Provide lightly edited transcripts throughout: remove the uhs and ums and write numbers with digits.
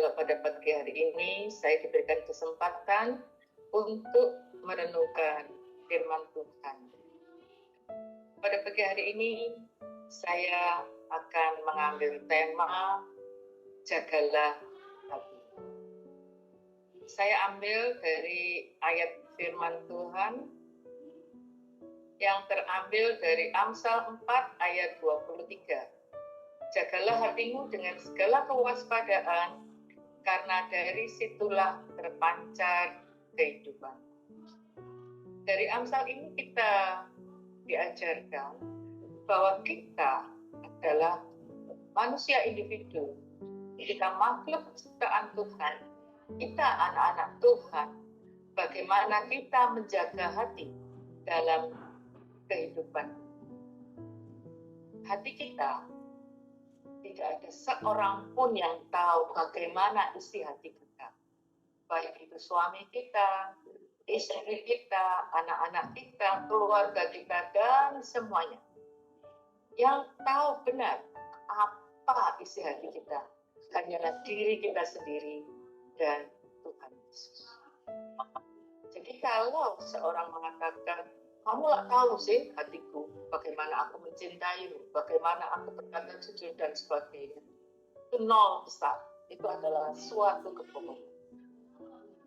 kalau pada pagi hari ini saya diberikan kesempatan untuk merenungkan firman Tuhan. Pada pagi hari ini saya akan mengambil tema Jagalah hati. Saya ambil dari ayat firman Tuhan yang terambil dari Amsal 4 ayat 23. Jagalah hatimu dengan segala kewaspadaan, karena dari situlah terpancar kehidupan. Dari Amsal ini kita diajarkan bahwa kita adalah manusia individu, kita makhluk ciptaan Tuhan, kita anak-anak Tuhan. Bagaimana kita menjaga hati dalam kehidupan. Hati kita, tidak ada seorang pun yang tahu bagaimana isi hati kita. Baik itu suami kita, istri kita, anak-anak kita, keluarga kita, dan semuanya. Yang tahu benar apa isi hati kita hanyalah diri kita sendiri dan Tuhan Yesus. Jadi kalau seorang mengatakan, kamu tak tahu sih hatiku, bagaimana aku mencintaimu, bagaimana aku berkata jujur dan sebagainya. Itu nol besar. Itu adalah suatu kebohongan.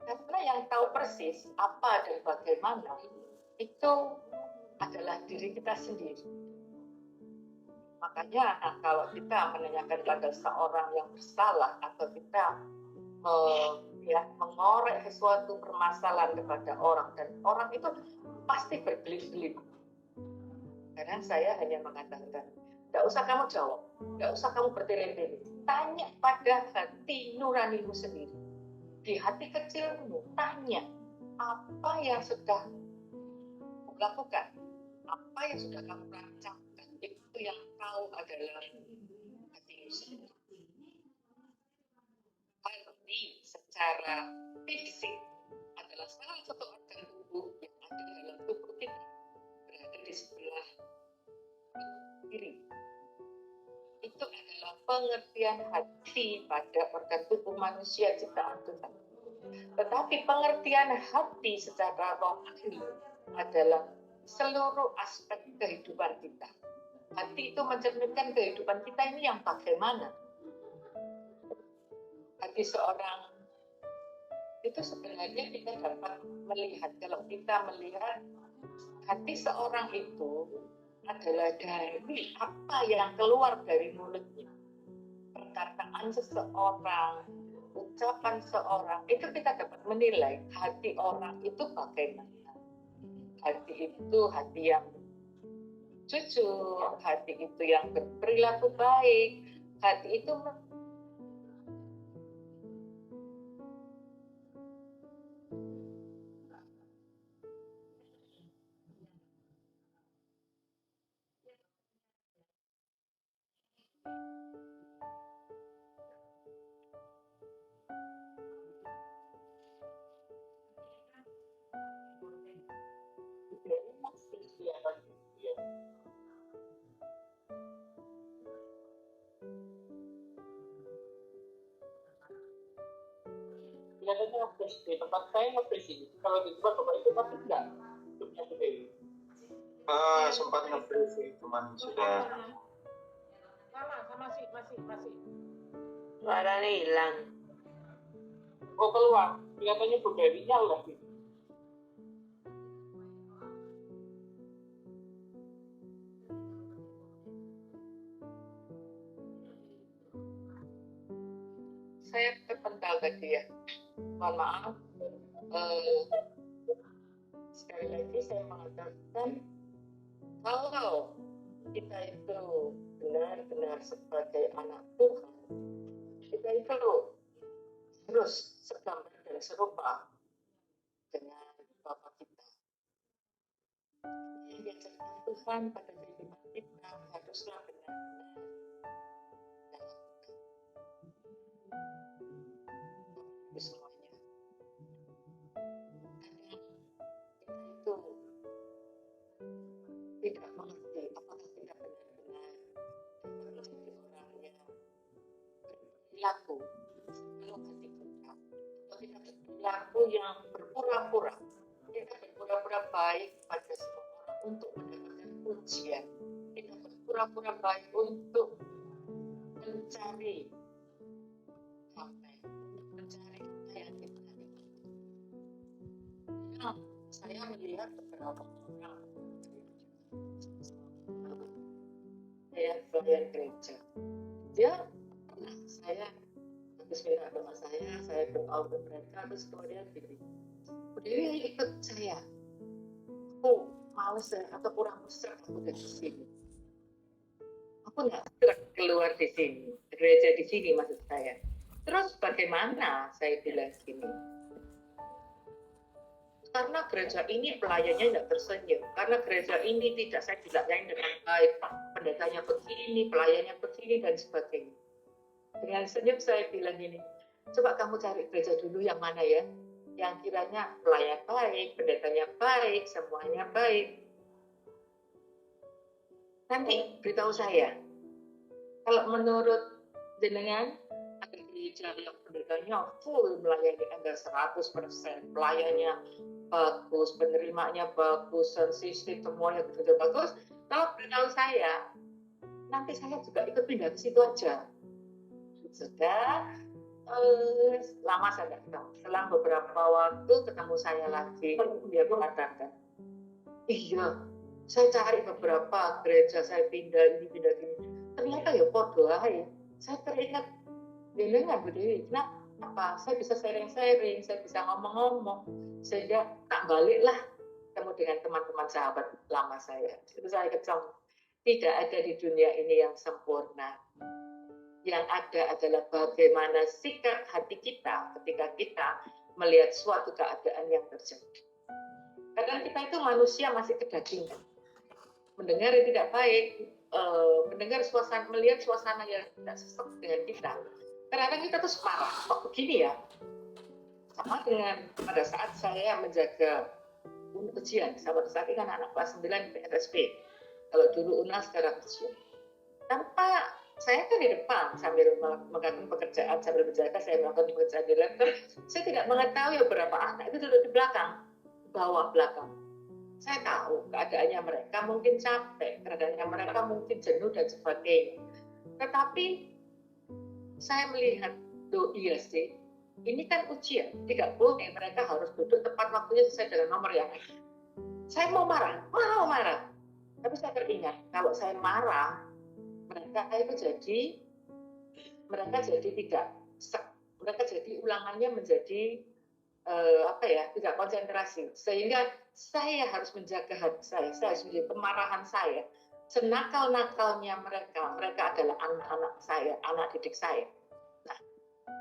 Karena yang tahu persis apa dan bagaimana itu adalah diri kita sendiri. Makanya kalau kita menanyakan pada seorang yang bersalah atau kita mengorek sesuatu permasalahan kepada orang, dan orang itu pasti berbelit-belit. Karena saya hanya mengatakan, tidak usah kamu jawab, tidak usah kamu bertele-tele, tanya pada hati nuranimu sendiri, di hati kecilmu, tanya apa yang sudah kamu lakukan, apa yang sudah kamu rancangkan, itu yang tahu adalah hatimu sendiri. Hati secara fisik adalah salah satu organ tubuh yang ada dalam tubuh kita, berada di sebelah kiri. Itu adalah pengertian hati pada organ tubuh manusia ciptaan Tuhan. Tetapi pengertian hati secara rohani adalah seluruh aspek kehidupan kita. Hati itu mencerminkan kehidupan kita ini yang bagaimana. Hati seorang itu sebenarnya kita dapat melihat, kalau kita melihat hati seorang itu adalah dari apa yang keluar dari mulutnya. Perkataan seseorang, ucapan seorang, itu kita dapat menilai hati orang itu bagaimana. Hati itu hati yang jujur, hati itu yang berperilaku baik, hati itu kelihatannya fresh di tempat saya nge-fresh ini. Kalau di tempat bapak itu tapi enggak. Sempat nge-fresh sih, cuman sudah sama sih, masih. Suaranya hilang. Oh, keluar. Kelihatannya berberinya lah gitu. Saya terpental tadi ya. Mohon maaf. Sekali lagi saya mengatakan, kalau kita itu benar-benar sebagai anak Tuhan, kita itu terus segambar dan serupa dengan Bapa kita. Yang diajarkan Tuhan pada kehidupan kita haruslah benar-benar dilakukan. Semuanya. Kadang kita itu tidak mengerti apakah kita benar-benar dapat menjadi orang yang berperilaku kalau perilaku yang berpura-pura. Kita berpura-pura baik pada semua orang untuk mendapatkan pujian. Kita berpura-pura baik untuk mencari apa ya, untuk mencari apa yang kita inginkan. Nah, saya melihat beberapa orang saya pelayan gereja. Dia pernah saya habis minta doa saya berdoa untuk mereka, terus kemudian gini, Dewi ikut saya. Aku males atau kurang mesra aku dari sini. Aku nggak gerak keluar di sini, gereja di sini maksud saya. Terus bagaimana? Saya bilang gini. Karena gereja ini pelayannya tidak tersenyum. Karena gereja ini tidak saya dilayani dengan baik. Pendetanya begini, pelayannya begini dan sebagainya. Dengan senyum saya bilang gini, coba kamu cari gereja dulu yang mana ya, yang kiranya pelayan baik, pendetanya baik, semuanya baik. Nanti beritahu saya, kalau menurut jenengan ada gereja yang pendetanya full melayani Anda 100%, pelayannya bagus, penerimanya bagus, sensitif, semuanya betul-betul bagus. Kalau beritahu saya, nanti saya juga ikut pindah ke situ aja. Sudah lama saya tidak ketemu. Selang beberapa waktu ketemu saya lagi, dia mengatakan, iya, saya cari beberapa gereja, saya pindah ini. Ternyata ya podo aja. Saya teringat, jenengan Bu Dewi, kenapa? Saya bisa sharing-sharing, saya bisa ngomong-ngomong, sehingga tak baliklah ketemu dengan teman-teman sahabat lama saya. Itu saya ketemu, tidak ada di dunia ini yang sempurna. Yang ada adalah bagaimana sikap hati kita ketika kita melihat suatu keadaan yang terjadi. Kadang kita itu manusia masih kedagingan. Mendengar yang tidak baik, melihat suasana yang tidak sesuai dengan kita. Kadang-kadang kita tuh marah, kok begini ya? Sama dengan pada saat saya menjaga ujian, pada saat ini kan anak kelas 9 PSP. Kalau dulu UNAS sekarang ujian. Tanpa saya kan di depan sambil melakukan pekerjaan, sambil menjaga saya melakukan pekerjaan di laptop. Saya tidak mengetahui beberapa anak itu duduk di belakang, bawah belakang. Saya tahu keadaannya mereka mungkin capek, keadaannya mereka mungkin jenuh dan sebagainya. Tetapi saya melihat, iya sih, ini kan ujian, tidak boleh mereka harus duduk tepat waktunya sesuai dengan nomor yang ada. Saya mau marah, tapi saya teringat kalau saya marah, mereka jadi tidak mereka jadi ulangannya menjadi tidak konsentrasi, sehingga saya harus menjaga hati saya harus menjaga kemarahan saya. Senakal-nakalnya mereka adalah anak-anak saya, anak didik saya. Nah,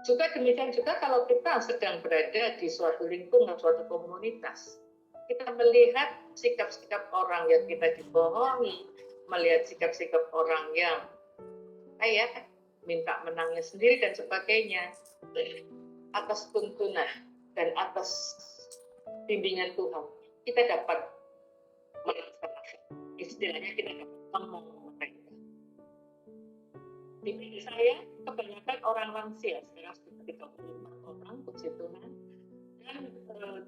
juga demikian juga kalau kita sedang berada di suatu lingkungan, suatu komunitas, kita melihat sikap-sikap orang yang kita dibohongi, melihat sikap-sikap orang yang minta menangnya sendiri dan sebagainya, atas tuntunan dan atas bimbingan Tuhan, kita dapat melaksanakan. Istilahnya kita dapat ngomong mereka. Di diri saya kebanyakan orang lansia, sekarang sudah 35 orang, puji Tuhan, dan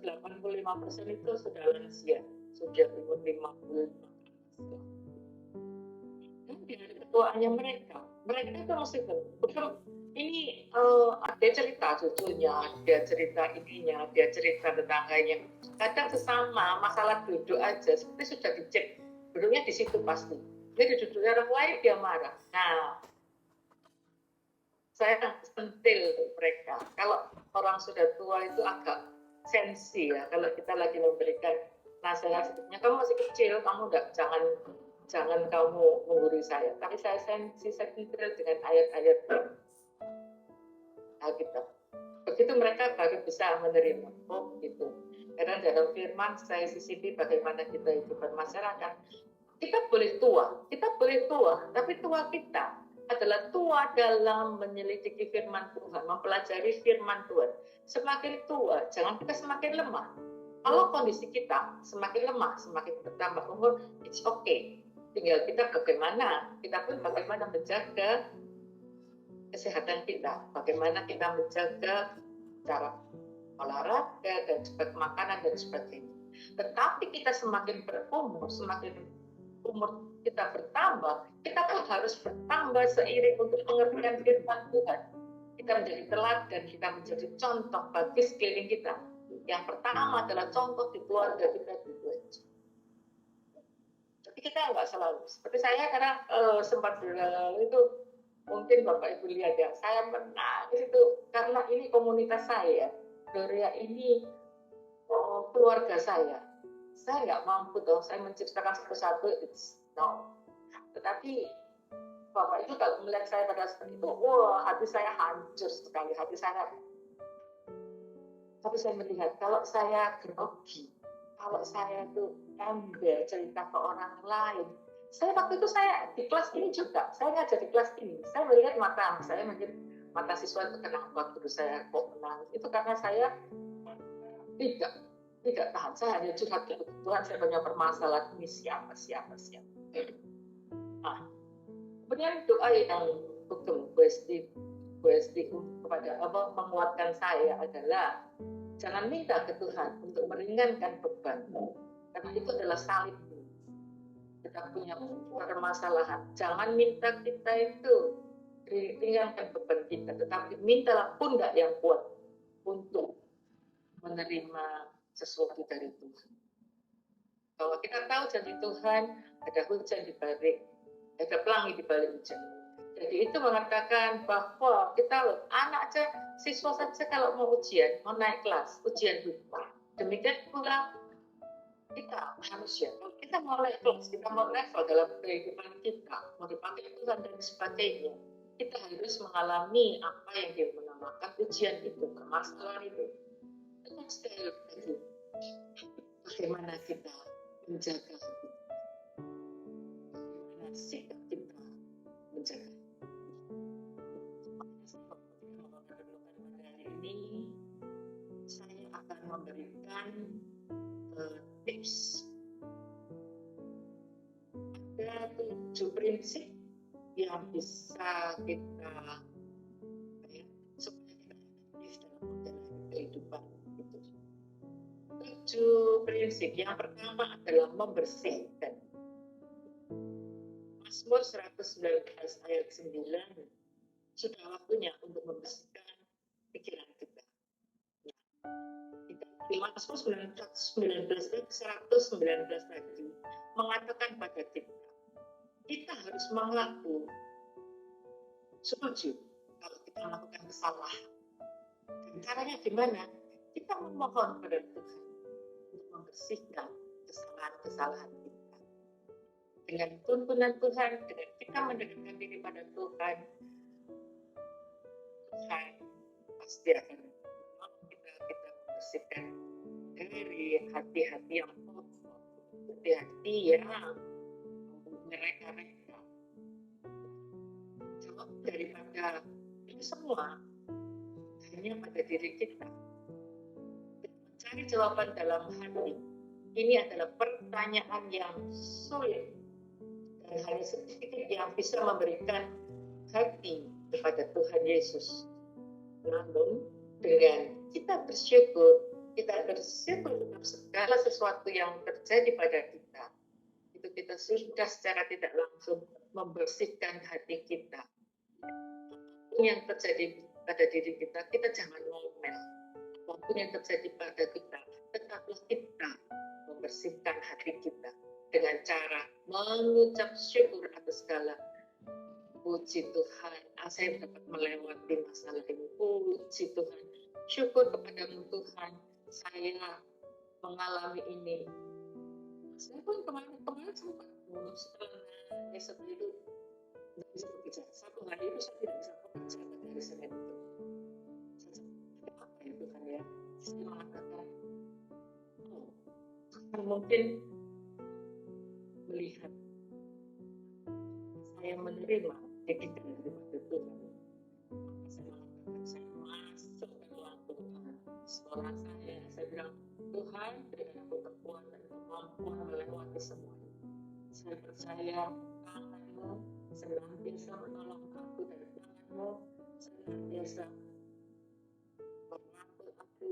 85% itu sudah lansia, sudah umur 55 tahun. Dan di hari ketuaannya mereka itu masih betul. Ini ada cerita cucunya, dia cerita ininya, dia cerita tetangganya. Kadang sesama masalah duduk aja, seperti sudah dicek duduknya di situ pasti. Jadi duduknya orang lain dia marah. Nah, saya sentil mereka. Kalau orang sudah tua itu agak sensi ya. Kalau kita lagi memberikan nasihat, sebetulnya kamu masih kecil, kamu jangan kamu menggurui saya. Tapi saya sentil dengan ayat-ayat Alkitab. Begitu mereka baru bisa menerima. Oh gitu. Karena dalam firman saya sisipi bagaimana kita hidup bermasyarakat. Kita boleh tua, tapi tua kita adalah tua dalam menyelidiki firman Tuhan, mempelajari firman Tuhan. Semakin tua, jangan kita semakin lemah. Kalau kondisi kita semakin lemah, semakin bertambah umur, it's okay. Tinggal kita bagaimana menjaga kesehatan kita, bagaimana kita menjaga cara olahraga dan sebagainya, makanan dan sebagainya. Tetapi kita semakin berumur, semakin umur kita bertambah, kita pun harus bertambah seiring untuk pengertian firman Tuhan. Kita menjadi teladan, kita menjadi contoh bagi sekeliling kita. Yang pertama adalah contoh di keluarga kita dulu. Tapi kita nggak selalu. Seperti saya karena sempat berlalu itu, mungkin Bapak Ibu lihat ya, saya menangis itu karena ini komunitas saya. Gloria ini keluarga saya. Saya nggak mampu dong, saya menciptakan satu-satu, no. Tetapi Bapak itu kalau melihat saya pada saat itu, wah hati saya hancur sekali, Tapi saya melihat kalau saya grogi, kalau saya itu ember cerita ke orang lain, waktu itu saya di kelas ini juga, saya ngajar di kelas ini, saya melihat mata siswa itu kenapa guru saya kok menangis, itu karena saya tidak tahan, saya hanya curhat ke Tuhan, saya punya permasalahan ini siapa. Nah, kemudian doa yang Gusti kepada Allah menguatkan saya adalah jangan minta ke Tuhan untuk meringankan beban, karena itu adalah salib. Kita punya permasalahan, jangan minta kita itu ringankan beban kita, tetapi mintalah pundak yang kuat untuk menerima sesuatu dari Tuhan. Kalau kita tahu janji Tuhan, ada hujan di balik, ada pelangi di balik hujan. Jadi itu mengatakan bahwa kita anak aja, siswa saja kalau mau ujian, mau naik kelas, ujian lupa. Demikian pula kita manusia. Kalau kita mau naik kelas, kita mau level dalam kehidupan kita, mau dipakai Tuhan dan sebagainya, kita harus mengalami apa yang dia menamakan ujian itu, permasalahan itu. Dengan sekali lagi, bagaimana kita menjaga hati, bagaimana sikap kita menjaga. Hari ini saya akan memberikan tips. Ada 7 prinsip yang bisa kita supaya kita aktif dalam menjalani kehidupan. 7 prinsip. Yang pertama adalah membersihkan. Mazmur 119 ayat 9, sudah waktunya untuk membersihkan pikiran kita. Di Mazmur 119 tadi mengatakan pada kita harus mengaku, setuju kalau kita melakukan kesalahan. Dan caranya gimana? Kita memohon pada Tuhan untuk membersihkan kesalahan-kesalahan kita. Dengan tuntunan Tuhan, dengan kita mendekatkan diri pada Tuhan, Tuhan pasti akan menolong kita membersihkan dari hati-hati yang kotor, hati-hati yang mereka-reka. Jawab daripada itu semua hanya pada diri kita. Mencari jawaban dalam hati, ini adalah pertanyaan yang sulit dan hanya sedikit yang bisa memberikan hati kepada Tuhan Yesus. Namun dengan kita bersyukur atas segala sesuatu yang terjadi pada kita, itu kita sudah secara tidak langsung membersihkan hati kita. Apapun yang terjadi pada diri kita, kita jangan ngomel. Apapun yang terjadi pada kita, tetaplah kita membersihkan hati kita dengan cara mengucap syukur atas segala. Puji Tuhan, saya dapat melewati masalah ini. Puji Tuhan, syukur kepadamu Tuhan, saya mengalami ini. Saya pun kemarin sempat setelah itu tidak bisa bekerja. Satu hari itu saya tidak bisa bekerja pada hari Senin itu. Saya apa ya Tuhan ya? Saya mengatakan, mungkin melihat saya menerima didikan daripada Tuhan. Saya mengatakan, saya masuk ke ruang Tuhan. Suara saya bilang, Tuhan berikan aku kekuatan dan kemampuan melewati semua. Saya percaya tangan-Mu senantiasa menolong aku, dan tangan-Mu senantiasa merangkul aku,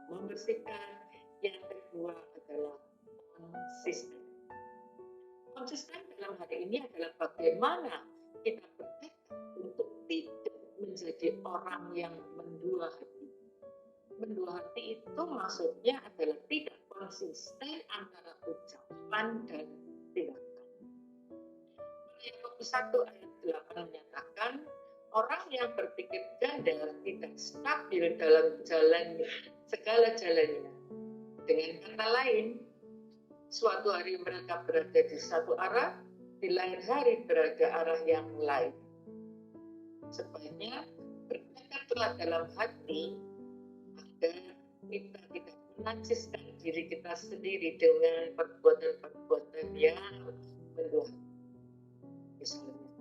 membersihkan. Yang kedua adalah konsisten. Konsisten dalam hari ini adalah bagaimana kita bertekad untuk tidak menjadi orang yang mendua hati. Mendua hati itu maksudnya adalah tidak konsisten antara ucapan dan tindakan. Yakobus 1 ayat 8 menyatakan, orang yang berpikir ganda tidak stabil dalam segala jalannya. Dengan kata lain, suatu hari mereka berada di satu arah, di lain hari berada arah yang lain. Sebaiknya bertekadlah dalam hati agar kita tidak menajiskan diri kita sendiri dengan perbuatan-perbuatan yang mendua. Misalnya,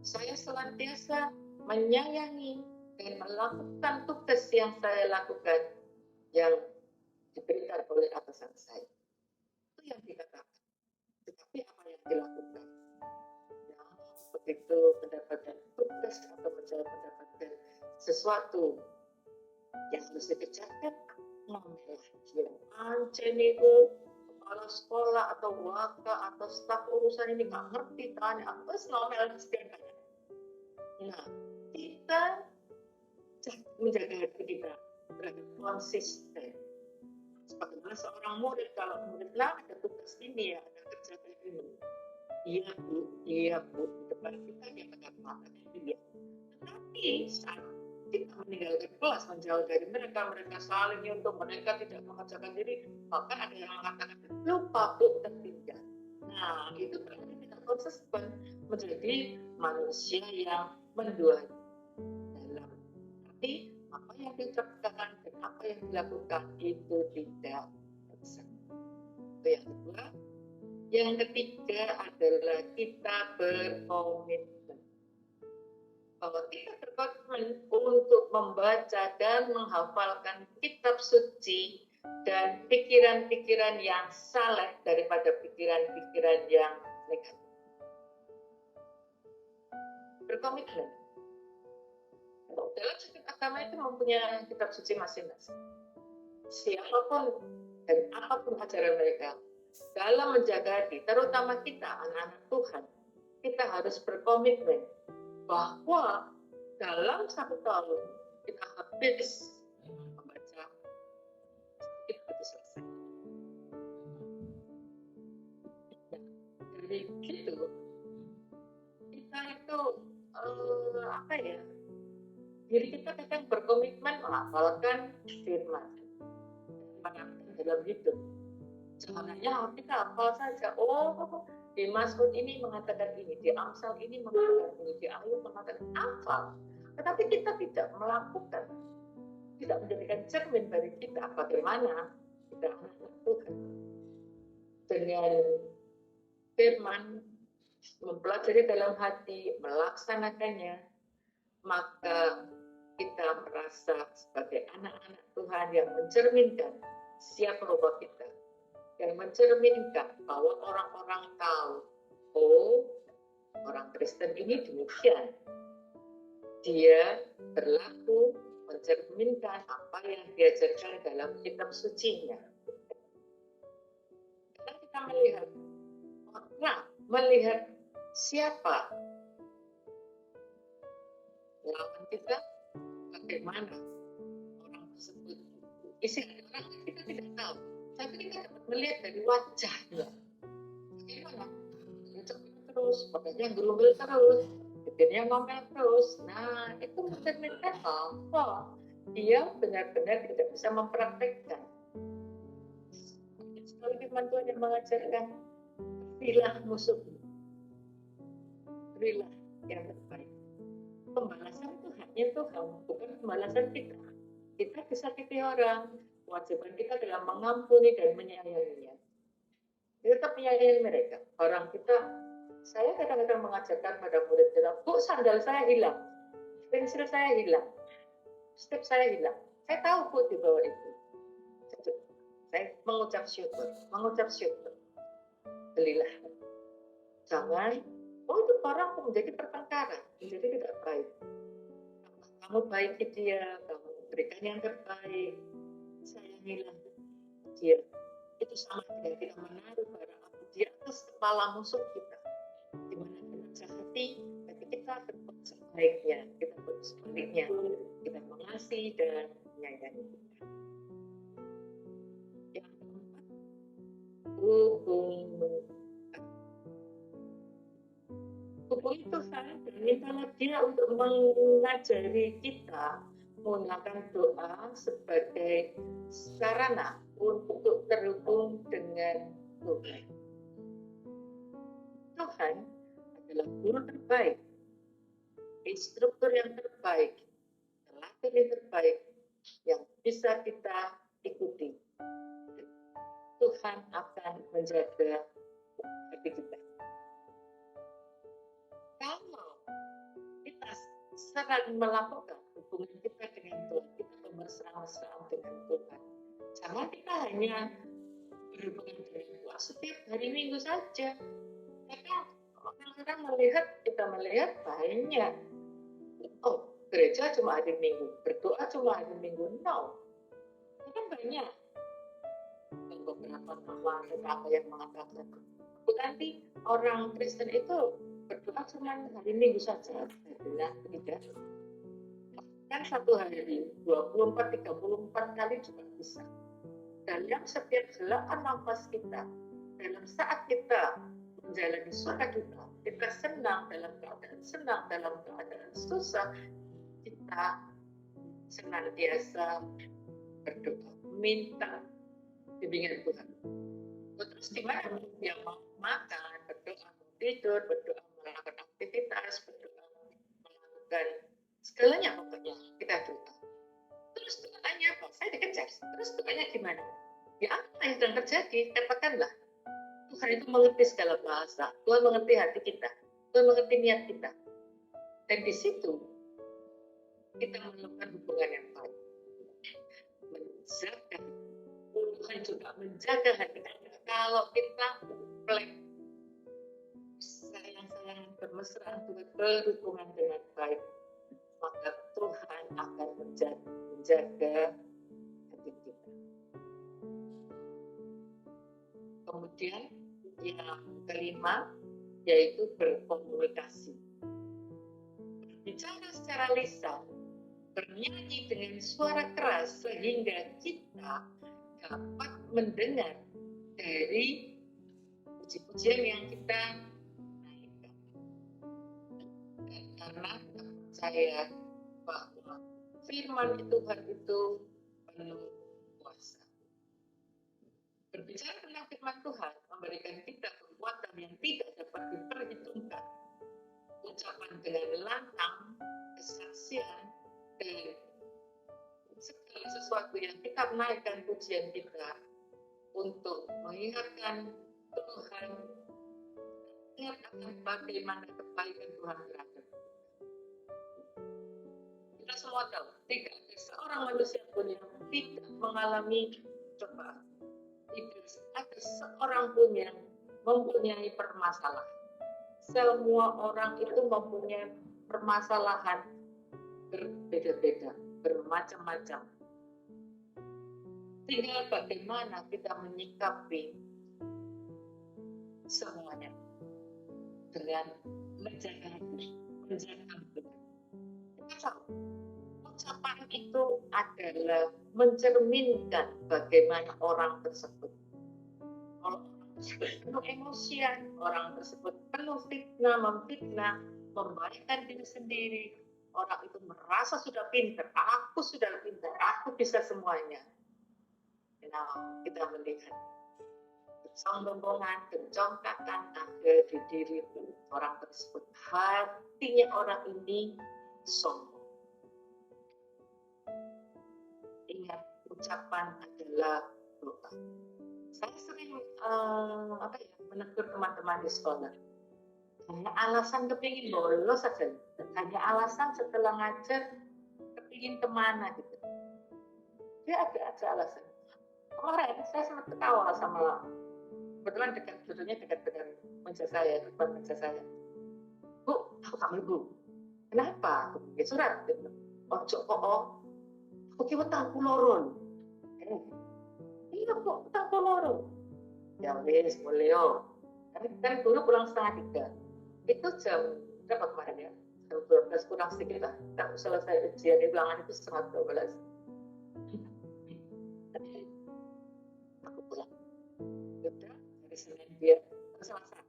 saya senantiasa menyayangi dan melakukan tugas yang saya lakukan yang diberikan oleh atasan saya. Itu yang dikatakan. Tetapi apa yang dilakukan? Ya, begitu mendapatkan tugas atau mendapatkan sesuatu yang harus dikerjakan, ngomel dia ancen itu kepala sekolah atau waka atau staf urusan ini nggak ngerti kan, aku ngomel sekian banyak. Nah, kita menjaga hati kita berada konsisten. Sebagaimana seorang murid, kalau muridlah ada tugas ini ya, ada kerjaan ini. Iya bu, di depan kita dia kata dia. Tetapi saat kita meninggalkan kelas, menjauh dari mereka, mereka saling untuk mereka tidak mengerjakan diri, bahkan ada yang mengatakan lupa bu, tertinggal. Nah, itu berarti tidak konsisten menjadi manusia yang mendua dalam arti apa yang diucapkan dan apa yang dilakukan itu tidak konsisten. Itu yang kedua. Yang ketiga adalah kita berkomitmen. Bahwa kita berkomitmen untuk membaca dan menghafalkan kitab suci dan pikiran-pikiran yang saleh daripada pikiran-pikiran yang negatif. Berkomitmen. Dalam setiap agama itu mempunyai kitab suci masing-masing. Siapapun dan apapun ajaran mereka, dalam menjaga hati, terutama kita anak-anak Tuhan, kita harus berkomitmen bahwa dalam 1 tahun kita habis membaca, kita harus selesai. Nah, dari itu kita itu diri kita kadang berkomitmen menghafalkan firman dalam hidup. Sebenarnya kita hafal saja. Oh, di Mazmur ini mengatakan ini, di Amsal ini mengatakan ini, di Ayub mengatakan apa. Tetapi kita tidak melakukan, tidak menjadikan cermin bagi kita bagaimana kita anak Tuhan dengan firman, mempelajari dalam hati, melaksanakannya, maka kita merasa sebagai anak-anak Tuhan yang mencerminkan siapa rupa kita, yang mencerminkan bahwa orang-orang tahu, oh, orang Kristen ini demikian. Dia berlaku mencerminkan apa yang diajarkan dalam kitab sucinya. Karena kita melihat siapa lawan kita, bagaimana orang tersebut. Isi orang kita tidak tahu. Tapi kita dapat melihat dari wajahnya. Bagaimana? Dia terus, makanya gerumbil terus, bibirnya ngomel terus. Nah, itu mencerminkan bahwa dia benar-benar tidak bisa mempraktekkan. Sekali firman Tuhan yang mengajarkan, berilah musuhmu, berilah yang terbaik. Pembalasan itu hanya Tuhan, bukan pembalasan kita. Kita disakiti orang, kewajiban kita adalah mengampuni dan menyayanginya. Kita tetap menyayangi mereka. Orang kita, saya kadang-kadang mengajarkan pada murid kita, Bu, sandal saya hilang, pensil saya hilang, step saya hilang. Saya tahu Bu di bawah itu. Saya mengucap syukur. Belilah. Jangan, oh itu barang menjadi pertengkaran, menjadi tidak baik. Kamu baiki dia, kamu berikan yang terbaik. inilah dia. Itu sama dengan kita menaruh bara api di atas kepala musuh kita. Di mana kita jahati, tapi kita berbuat sebaiknya, kita berbuat sebaliknya, kita mengasihi dan menyayangi kita. Yang keempat, hubungi Tuhan dan mintalah Dia untuk mengajari kita menggunakan doa sebagai sarana untuk terhubung dengan Tuhan. Tuhan adalah guru terbaik, instruktur yang terbaik, pelatih yang terbaik yang bisa kita ikuti. Tuhan akan menjaga hati kita. Kalau kita sering melakukan hubungan kita dengan Tuhan, kita bermesra-mesraan dengan Tuhan, jangan kita hanya berhubungan dengan Tuhan setiap hari Minggu saja. Karena orang-orang kita melihat banyak. Oh, gereja cuma hari Minggu, berdoa cuma hari Minggu. No, kan banyak. Dan beberapa teman tetangga yang mengatakan, nanti orang Kristen itu berdoa cuma hari Minggu saja. Saya bilang tidak. Kan satu hari 24-34 kali juga bisa. Dalam setiap helakan nafas kita, dalam saat kita menjalani sukacita, kita senang dalam keadaan susah, kita senantiasa berdoa, minta bimbingan Tuhan. Terus gimana? Yang mau makan, berdoa, mau tidur, berdoa, melakukan aktivitas, berdoa, melakukan segalanya pokoknya kita doa. Terus doanya apa? Saya dikejar. Terus doanya gimana? Ya apa yang sedang terjadi? Katakanlah. Tuhan itu mengerti segala bahasa. Tuhan mengerti hati kita. Tuhan mengerti niat kita. Dan di situ kita menemukan hubungan yang baik. Menjaga. Tuhan juga menjaga hati kita. Kalau kita sayang-sayangan bermesraan dengan berhubungan dengan baik, maka Tuhan akan menjaga hati kita. Kemudian yang kelima yaitu berkomunikasi. Bicara secara lisan, bernyanyi dengan suara keras sehingga kita dapat mendengar dari puji-pujian yang kita naikkan. Dan karena kita percaya bahwa firman Tuhan itu penuh kuasa. Berbicara tentang firman Tuhan memberikan kita kekuatan yang tidak dapat diperhitungkan. Ucapan dengan lantang, kesaksian, dan segala sesuatu yang kita naikkan pujian kita untuk mengingatkan Tuhan, ingat akan bagaimana kebaikan Tuhan terhadap kita. Kita semua tahu, tidak ada seorang manusia pun yang tidak mengalami cobaan. Tidak ada seorang pun yang mempunyai permasalahan. Semua orang itu mempunyai permasalahan berbeda-beda, bermacam-macam. Tinggal bagaimana kita menyikapi semuanya dengan menjaga hati. Kita tahu, ucapan itu adalah mencerminkan bagaimana orang tersebut. Kalau orang tersebut penuh emosian, orang tersebut penuh fitnah, memfitnah, membaikkan diri sendiri, orang itu merasa sudah pintar, aku bisa semuanya. Nah, kita melihat kesombongan, kencongkakan ada di diri orang tersebut. Hatinya orang ini sombong. Ingat, ucapan adalah doa. Saya sering menegur teman-teman di sekolah. Hanya alasan kepingin bolos saja. Hanya alasan setelah ngajar kepingin kemana gitu. Dia ada aja alasan. Kemarin saya sempat ketawa sama kebetulan duduknya dekat dengan meja saya, depan meja saya. Bu, aku tak Bu. Kenapa? Aku bikin surat. Ojo aku kira tahu loron. iya kok tak loro. Ya wis mulai yo. Kan guru pulang setengah 3. Itu jam berapa kemarin ya? Jam 12 kurang sedikit lah. Kita selesai ujian di ulangan itu setengah 12. Aku pulang. Udah hari Senin dia Selasa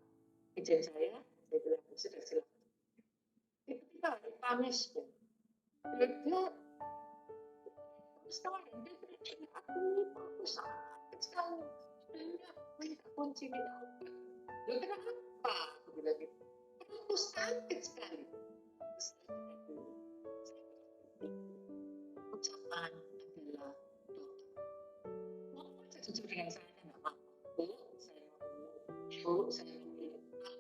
izin saya bilang sudah silakan. Itu kita hari Kamis ya. Dia setelah dia berkata aku sakit sekali. Dia minta kunci minta obat. Dia kenapa? Aku bilang gitu. Aku sakit sekali. Ucapan adalah doa. Mau jujur dengan saya nggak mampu, saya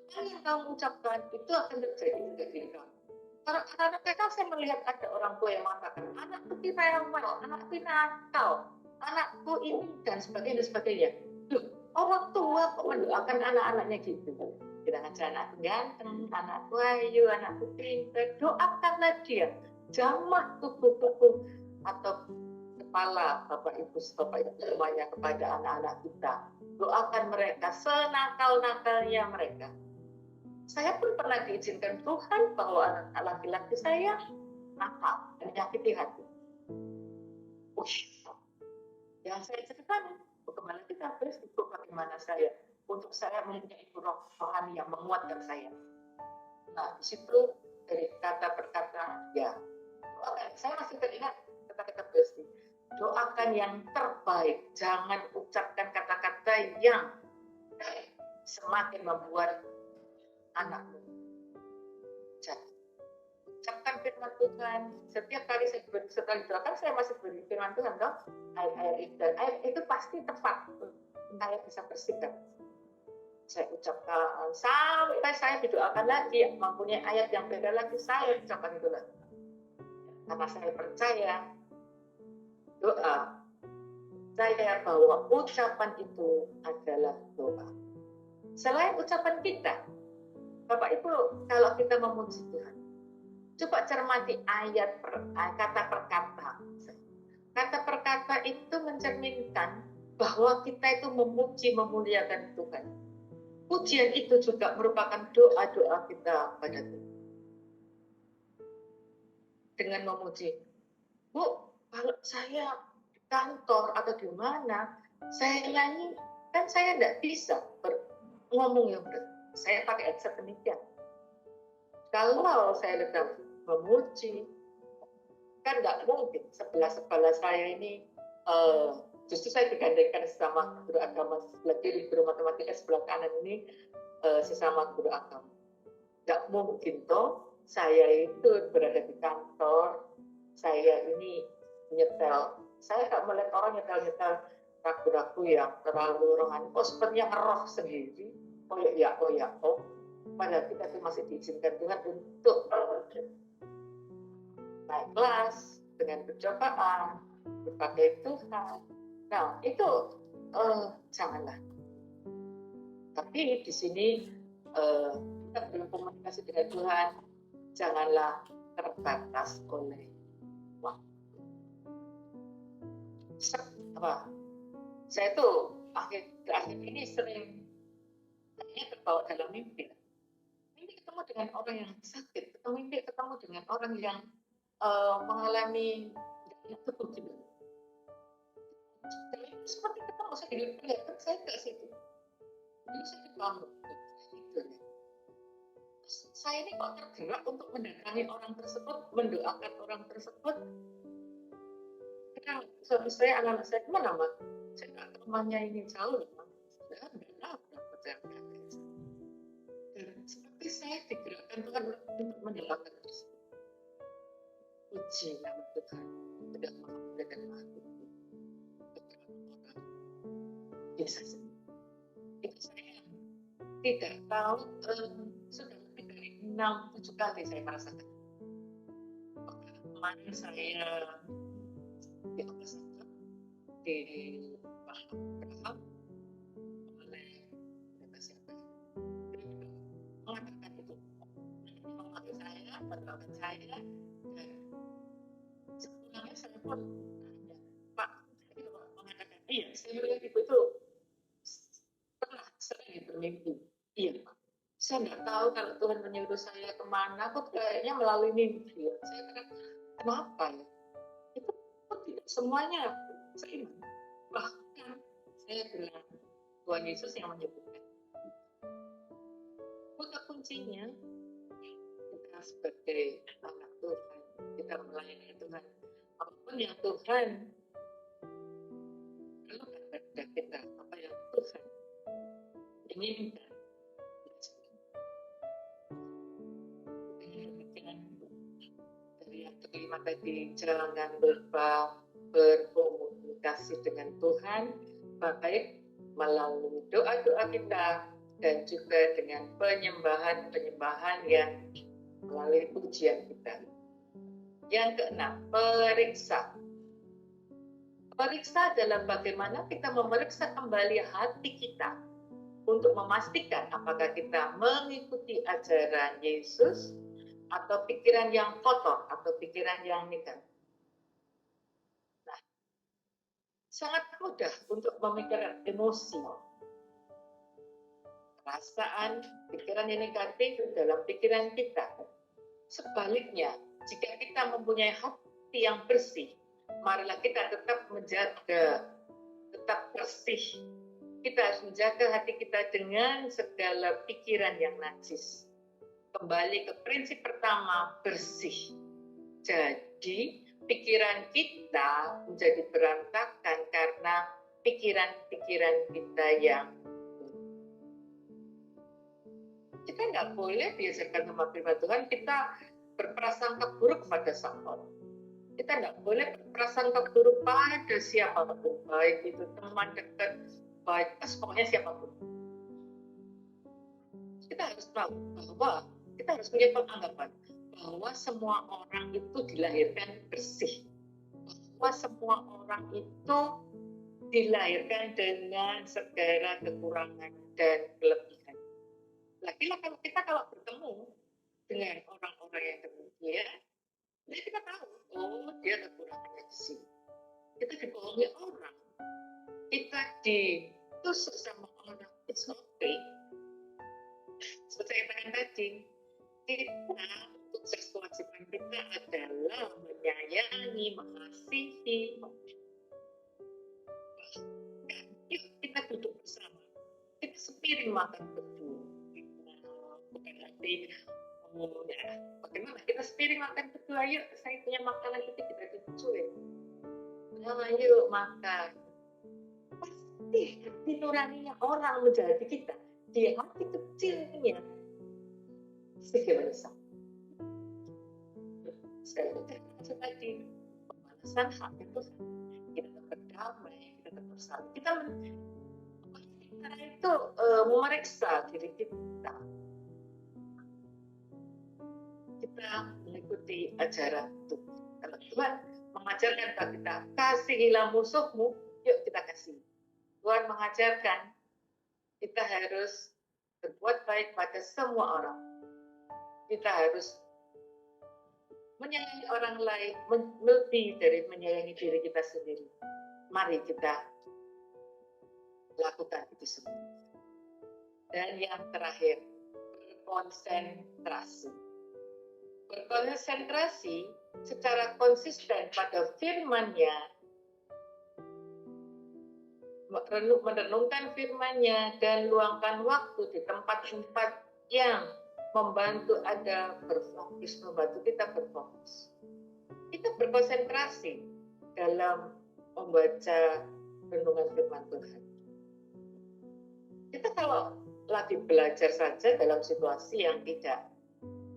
apa yang kamu ucapkan itu akan terjadi juga di kamu. Karena mereka saya melihat ada orang tua yang mengatakan anakku rewel, anakku nakal, anakku ini dan sebagainya. Loh, orang tua kok mendoakan anak-anaknya gitu? Jangan anakku ganteng, anakku ayu, anakku pintar, doakanlah dia. Jamah tubuh atau kepala Bapak Ibu semuanya kepada anak-anak kita. Doakan mereka senakal-nakalnya mereka. Saya pun pernah diizinkan Tuhan bahwa anak laki-laki saya nakal dan menyakiti hati. Yang saya ceritakan, bagaimana kita bersyukur bagaimana saya untuk saya mempunyai ibu rohani yang menguatkan saya. Nah, di situ dari kata per kata, ya, doakan. Saya masih teringat kata-kata Besti. Doakan yang terbaik, jangan ucapkan kata-kata yang semakin membuat anakmu jatuh. Ucapkan firman Tuhan. Setiap kali setelah doakan, saya masih beri firman Tuhan, toh air itu pasti tepat. Saya bisa bersikap. Saya ucapkan sampai saya didoakan lagi, mempunyai ayat yang beda lagi, saya ucapkan itu lagi. Karena saya percaya doa, saya bahwa ucapan itu adalah doa. Selain ucapan kita, Bapak Ibu, kalau kita memuji Tuhan, coba cermati ayat kata per kata. Kata per kata itu mencerminkan bahwa kita itu memuji, memuliakan Tuhan. Pujian itu juga merupakan doa-doa kita pada Tuhan. Dengan memuji, Bu, kalau saya di kantor atau di mana, saya nyanyi, kan saya tidak bisa ngomong yang benar. Saya pakai headset demikian. Kalau saya sedang memuji, kan nggak mungkin sebelah saya ini justru saya digandengkan sesama guru agama sebelah kiri, guru matematika sebelah kanan ini sesama guru agama. Nggak mungkin toh saya itu berada di kantor, saya ini nyetel. Saya nggak melihat orang nyetel ragu-ragu yang terlalu rohani. Oh, sepertinya ngeroh sendiri. Oh ya. Padahal kita itu masih diizinkan Tuhan untuk naik kelas dengan percobaan, berbagai Tuhan. Nah, itu janganlah. Tapi di sini kita berkomunikasi dengan Tuhan, janganlah terbatas oleh waktu. Saya tuh akhir ini sering terbawa dalam mimpi ketemu dengan orang yang sakit, ketemu dengan orang yang mengalami itu begitu. Seperti ketemu saya dilihat, saya ke situ. Jadi saya dibangun. Saya ini kok tergerak untuk mendatangi orang tersebut, mendoakan orang tersebut. Kadang suami saya, anak-anak saya kemana, Mak? Saya nggak rumahnya ini jauh, Mak. Seperti saya digerakkan Tuhan untuk mendoakan tersebut. Puji nama Tuhan, tidak mengampuni hati. Yesus. Itu saya tidak tahu, sudah lebih dari 6-7 kali saya merasakan. Kemarin saya di Oklahoma, di Abraham oleh siapa mengatakan itu, memanggil saya, mendoakan saya, dan sebelumnya saya pun tanya, Pak, saya mengatakan iya, saya bilang bermimpi. Iya, saya nggak tahu kalau Tuhan menyuruh saya kemana, kok kayaknya melalui mimpi. Saya kira, kenapa ya? Itu tidak semuanya seiman. Bahkan saya bilang, Tuhan Yesus yang menyebutkan. Kata kuncinya, kita sebagai anak Tuhan, kita melayani Tuhan. Apapun yang Tuhan lakukan pada kita, apa yang Tuhan inginkan. Dari yang kelima tadi, jangan lupa berkomunikasi dengan Tuhan, baik melalui doa-doa kita dan juga dengan penyembahan-penyembahan yang melalui pujian kita. Yang keenam, periksa. Periksa adalah bagaimana kita memeriksa kembali hati kita untuk memastikan apakah kita mengikuti ajaran Yesus atau pikiran yang kotor atau pikiran yang negatif. Nah, sangat mudah untuk memikirkan emosi, perasaan, pikiran yang negatif dalam pikiran kita. Sebaliknya, jika kita mempunyai hati yang bersih, marilah kita tetap menjaga, tetap bersih. Kita harus menjaga hati kita dengan segala pikiran yang najis. Kembali ke prinsip pertama, bersih. Jadi, pikiran kita menjadi berantakan karena pikiran-pikiran kita yang kita nggak boleh biasakan sama firman Tuhan, kita berprasangka buruk pada sang orang. Kita nggak boleh berprasangka buruk pada siapapun, baik itu teman dekat, baik pokoknya siapapun. Kita harus tahu bahwa kita harus punya penganggapan bahwa semua orang itu dilahirkan bersih, bahwa semua orang itu dilahirkan dengan segala kekurangan dan kelebihan. Lagi-lagi kalau bertemu dengan orang-orang yang demikian, jadi kita tahu, oh dia kekurangannya di sini. Kita dibohongi orang, kita ditusuk sama orang, it's okay. Seperti yang katakan tadi, kita tugas kewajiban kita adalah menyayangi, mengasihi. Bahkan, yuk kita duduk bersama, kita sepiring makan berdua. Bukan nanti, ya, bagaimana kita sepiring makan berdua, yuk saya punya makanan itu kita cucuin. Yuk makan. Pasti hati nuraninya orang menjadi kita, di hati kecilnya segala sesuatu. Sekali lagi, pemanasan hati itu kita berdamai, kita bersama, kita itu memeriksa diri kita. Kita mengikuti ajaran Tuhan. Kalau Tuhan mengajarkan kepada kita, kasihilah musuhmu, yuk kita kasih. Tuhan mengajarkan kita harus berbuat baik pada semua orang. Kita harus menyayangi orang lain lebih dari menyayangi diri kita sendiri. Mari kita lakukan itu semua. Dan yang terakhir, berkonsentrasi. Berkonsentrasi secara konsisten pada firman-Nya, merenungkan firman-Nya dan luangkan waktu di tempat-tempat yang membantu Anda berfokus, membantu kita berfokus. Kita berkonsentrasi dalam membaca renungan firman Tuhan. Kita kalau lagi belajar saja dalam situasi yang tidak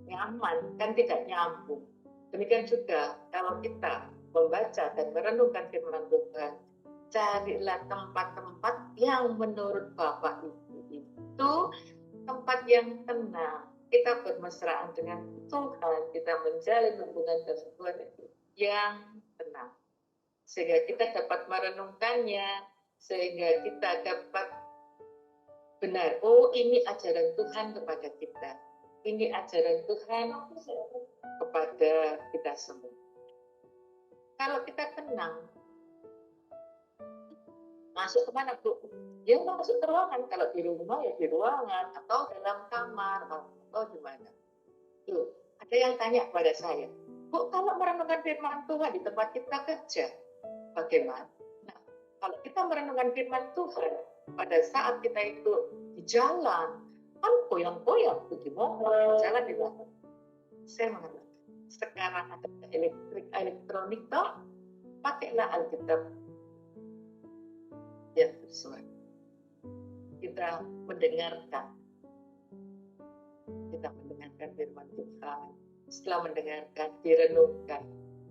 nyaman, kan tidak nyambung. Demikian juga kalau kita membaca dan merenungkan firman Tuhan, carilah tempat-tempat yang menurut Bapak Ibu itu tempat yang tenang. Kita bermesraan dengan Tuhan, kita menjalin hubungan dengan Tuhan yang tenang. Sehingga kita dapat merenungkannya, sehingga kita dapat benar, oh ini ajaran Tuhan kepada kita. Ini ajaran Tuhan kepada kita semua. Kalau kita tenang, Masuk kemana, Bu? Ya masuk ke ruangan. Kalau di rumah ya di ruangan atau dalam kamar atau di mana. Loh, ada yang tanya pada saya, Bu, kalau merenungkan firman Tuhan di tempat kita kerja, bagaimana? Nah, kalau kita merenungkan firman Tuhan pada saat kita itu di jalan, kan goyang-goyang, gimana jalan di mana? Saya mengatakan, sekarang ada elektronik toh, pakailah Alkitab yang bersuara. Kita mendengarkan firman Tuhan. Setelah mendengarkan, direnungkan.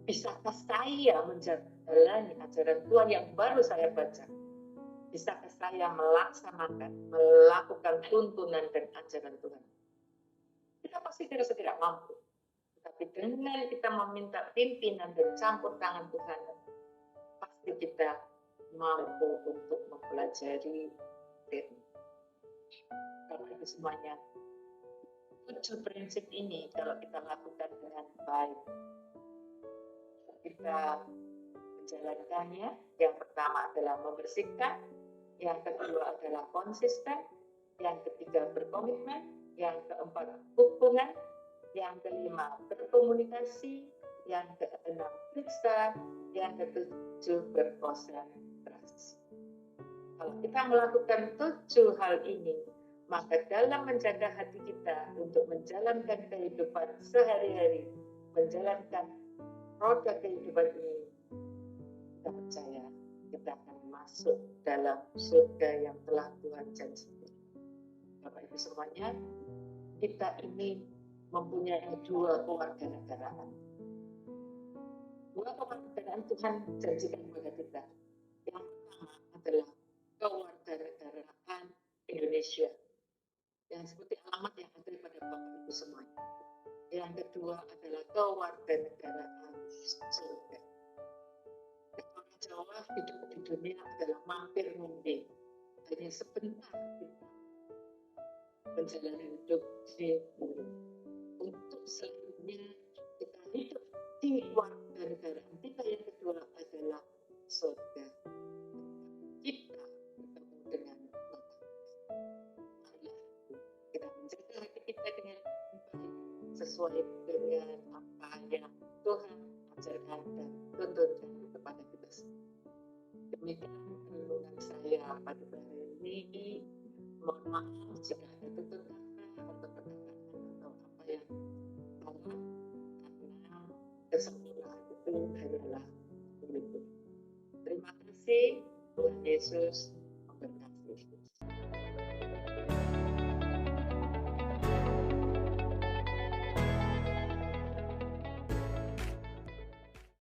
Bisakah saya menjalani ajaran Tuhan yang baru saya baca? Bisakah saya melakukan tuntunan dan ajaran Tuhan? Kita pasti tidak mampu. Tapi dengan kita meminta pimpinan dan campur tangan Tuhan, pasti kita mampu untuk mempelajari firman. Karena itu semuanya 7 prinsip ini kalau kita lakukan dengan baik, kita menjalankannya. Yang pertama adalah membersihkan, yang kedua adalah konsisten, yang ketiga berkomitmen, yang keempat hubungan, yang kelima berkomunikasi, yang keenam periksa, yang ketujuh berkonsentrasi. Kalau kita melakukan 7 hal ini, maka dalam menjaga hati kita untuk menjalankan kehidupan sehari-hari, menjalankan roda kehidupan ini, kita percaya kita akan masuk dalam surga yang telah Tuhan janjikan. Bapak Ibu semuanya, kita ini mempunyai 2 kewarganegaraan. 2 kewarganegaraan Tuhan janjikan kepada kita. Yang pertama adalah kewarganegaraan Indonesia, yang seperti alamat yang ada pada Bapak Ibu semuanya. Yang kedua adalah kewarganegaraan surga. Orang Jawa hidup di dunia adalah mampir mungkin. Hanya sebentar kita menjalani hidup di bumi. Untuk selanjutnya kita hidup di kewarganegaraan kita yang kedua adalah surga. Kita bertemu dengan Bapak. Kita menjaga hati kita dengan baik sesuai dengan apa yang Tuhan ajarkan dan tuntutkan kepada kita semua. Demikian renungan saya pada hari ini. Mohon maaf jika ada tutur kata atau perkataan atau apa yang salah, karena kesempurnaan itu hanyalah milik Tuhan. Terima kasih, Tuhan Yesus